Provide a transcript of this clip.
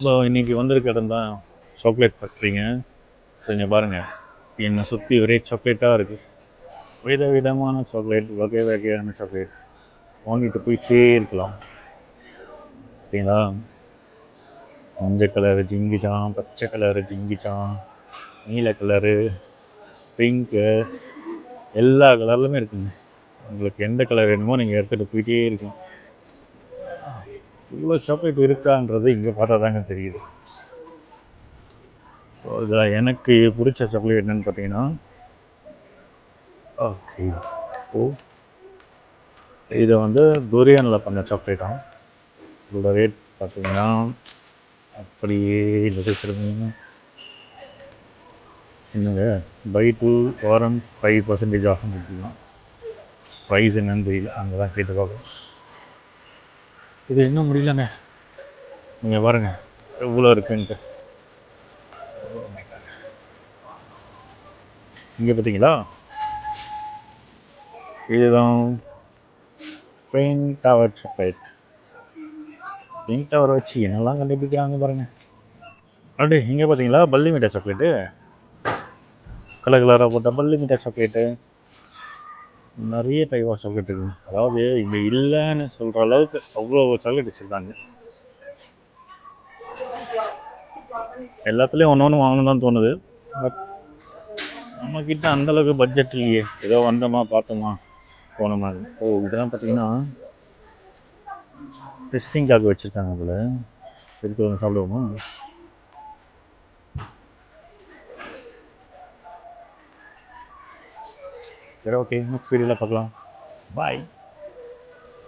So இன்றைக்கி வந்திருக்க இடம் தான் சாக்லேட் ஃபேக்ட்ரிங்க. கொஞ்சம் பாருங்கள், என்னை சுற்றி ஒரே சாக்லேட்டாக இருக்குது. விதவிதமான சாக்லேட், வகை வகையான சாக்லேட் வாங்கிட்டு போயிட்டே இருக்கலாம். பார்த்தீங்களா, மஞ்சள் கலரு ஜிங்கிச்சான், பச்சை கலரு ஜிங்கிச்சான், நீல கலரு, பிங்க்கு, எல்லா கலர்லையுமே இருக்குங்க. உங்களுக்கு எந்த கலர் வேணுமோ நீங்கள் எடுத்துகிட்டு போயிட்டே இருக்கலாம். இவ்வளோ சாக்லேட் இருக்கான்றது இங்கே பார்த்தா தாங்க தெரியுது. இதில் எனக்கு பிடிச்ச சாக்லேட் என்னென்னு பார்த்தீங்கன்னா, ஓகே, இதை வந்து துரியனில் பண்ண சாக்லேட்டாக. இதோட ரேட் பார்த்தீங்கன்னா அப்படியே என்னங்க, பை 2 வாரம் 5% ஆஃப் கொடுக்கலாம். ப்ரைஸ் என்னன்னு தெரியல, அங்கே தான் கேட்டு பார்க்கலாம். இது இன்னும் முடியலங்க, நீங்கள் பாருங்கள் எவ்வளோ இருக்குன்ட்டு. இங்கே பார்த்தீங்களா, இதுதான் pain tower chocolate. Pain tower வச்சு என்னெல்லாம் கண்டுபிடிக்கிறாங்க பாருங்கள். அப்படியே இங்கே பார்த்தீங்களா, பல்லி மிட்டாய் சாக்லேட்டு, கலர் கலராக போட்ட பல்லி மிட்டாய் சாக்லேட்டு. நிறைய டைப் ஆஃப் சாக்லேட் இருக்குது. அதாவது இங்கே இல்லைன்னு சொல்கிற அளவுக்கு அவ்வளோ சாக்லேட் வச்சுருக்காங்க. எல்லாத்துலேயும் ஒன்று ஒன்று வாங்கணும் தான் தோணுது. பட் நம்மக்கிட்ட அந்தளவுக்கு பட்ஜெட் இல்லையே, ஏதோ வந்தோமா பார்த்தோமா போனோமா. இதெல்லாம் பார்த்தீங்கன்னா டெஸ்டிங்காக வச்சுருக்காங்க போல். எடுத்து வந்து சாப்பிடுவோமா? சரி, ஓகே, நெக்ஸ்ட் வீடியோவில் பார்க்கலாம். பாய்.